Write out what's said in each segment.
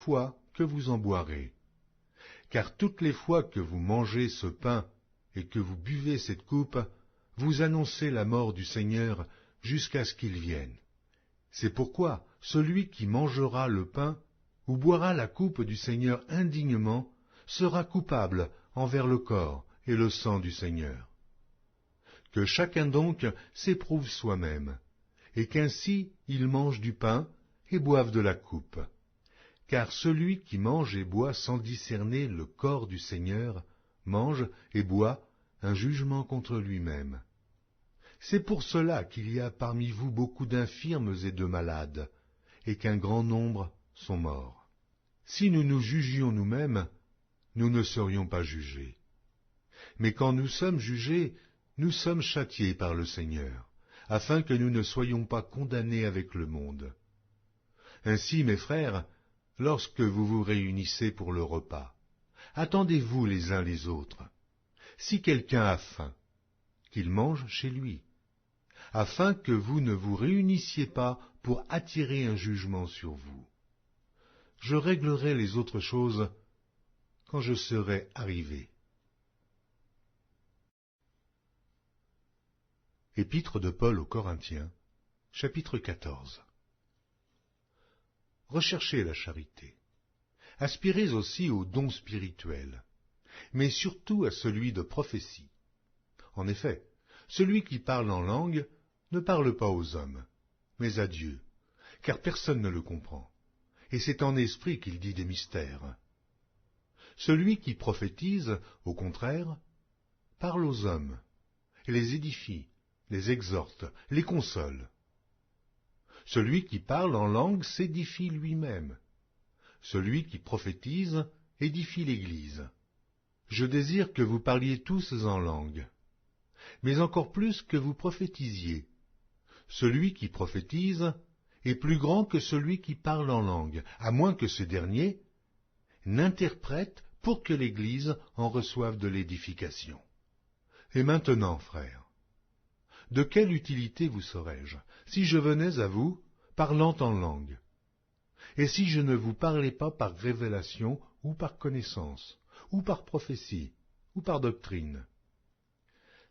fois que vous en boirez. Car toutes les fois que vous mangez ce pain et que vous buvez cette coupe, vous annoncez la mort du Seigneur jusqu'à ce qu'il vienne. C'est pourquoi celui qui mangera le pain ou boira la coupe du Seigneur indignement sera coupable envers le corps et le sang du Seigneur. Que chacun donc s'éprouve soi-même, et qu'ainsi il mange du pain et boive de la coupe. Car celui qui mange et boit sans discerner le corps du Seigneur mange et boit un jugement contre lui-même. C'est pour cela qu'il y a parmi vous beaucoup d'infirmes et de malades, et qu'un grand nombre sont morts. Si nous nous jugions nous-mêmes, nous ne serions pas jugés. Mais quand nous sommes jugés, nous sommes châtiés par le Seigneur, afin que nous ne soyons pas condamnés avec le monde. Ainsi, mes frères, lorsque vous vous réunissez pour le repas, attendez-vous les uns les autres. Si quelqu'un a faim, qu'il mange chez lui, afin que vous ne vous réunissiez pas pour attirer un jugement sur vous. Je réglerai les autres choses quand je serai arrivé. Épître de Paul aux Corinthiens, chapitre 14. Recherchez la charité. Aspirez aussi aux dons spirituels, mais surtout à celui de prophétie. En effet, celui qui parle en langue ne parle pas aux hommes, mais à Dieu, car personne ne le comprend, et c'est en esprit qu'il dit des mystères. Celui qui prophétise, au contraire, parle aux hommes, et les édifie, les exhorte, les console. Celui qui parle en langue s'édifie lui-même. Celui qui prophétise édifie l'Église. Je désire que vous parliez tous en langue, mais encore plus que vous prophétisiez. Celui qui prophétise est plus grand que celui qui parle en langue, à moins que ce dernier n'interprète pour que l'Église en reçoive de l'édification. Et maintenant, frères, de quelle utilité vous serais-je si je venais à vous parlant en langue, et si je ne vous parlais pas par révélation ou par connaissance, ou par prophétie, ou par doctrine?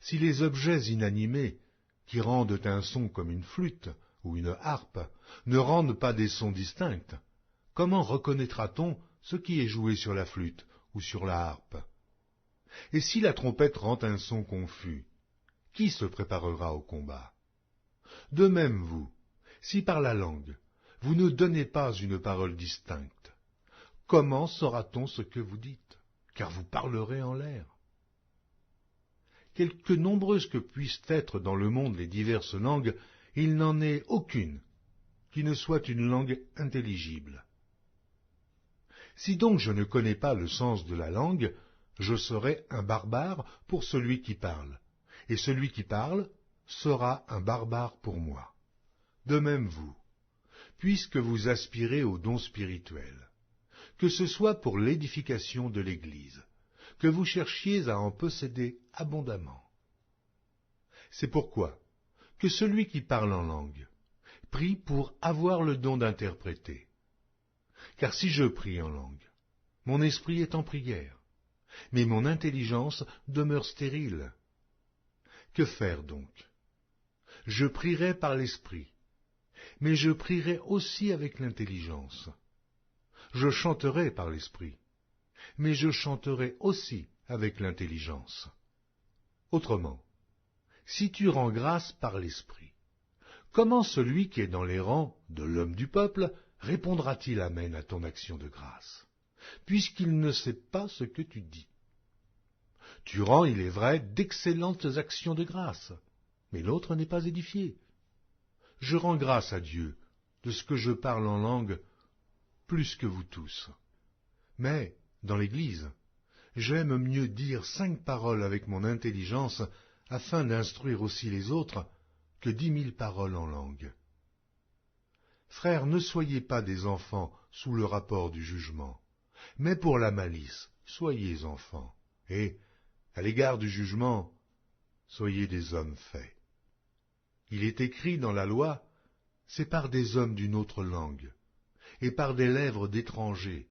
Si les objets inanimés, qui rendent un son comme une flûte ou une harpe, ne rendent pas des sons distincts, comment reconnaîtra-t-on ce qui est joué sur la flûte ou sur la harpe? Et si la trompette rend un son confus, qui se préparera au combat? De même vous, si par la langue, vous ne donnez pas une parole distincte, comment saura-t-on ce que vous dites? Car vous parlerez en l'air. Quelque nombreuses que puissent être dans le monde les diverses langues, il n'en est aucune qui ne soit une langue intelligible. Si donc je ne connais pas le sens de la langue, je serai un barbare pour celui qui parle, et celui qui parle sera un barbare pour moi. De même vous, puisque vous aspirez aux dons spirituels, que ce soit pour l'édification de l'Église, que vous cherchiez à en posséder abondamment. C'est pourquoi que celui qui parle en langue prie pour avoir le don d'interpréter. Car si je prie en langue, mon esprit est en prière, mais mon intelligence demeure stérile. Que faire donc? Je prierai par l'esprit, mais je prierai aussi avec l'intelligence. Je chanterai par l'esprit, mais je chanterai aussi avec l'intelligence. Autrement, si tu rends grâce par l'esprit, comment celui qui est dans les rangs de l'homme du peuple répondra-t-il amen à ton action de grâce, puisqu'il ne sait pas ce que tu dis? Tu rends, il est vrai, d'excellentes actions de grâce, mais l'autre n'est pas édifié. Je rends grâce à Dieu de ce que je parle en langue plus que vous tous. Mais, dans l'Église, j'aime mieux dire 5 paroles avec mon intelligence afin d'instruire aussi les autres que 10 000 paroles en langue. Frères, ne soyez pas des enfants sous le rapport du jugement, mais pour la malice, soyez enfants, et, à l'égard du jugement, soyez des hommes faits. Il est écrit dans la loi, c'est par des hommes d'une autre langue, et par des lèvres d'étrangers.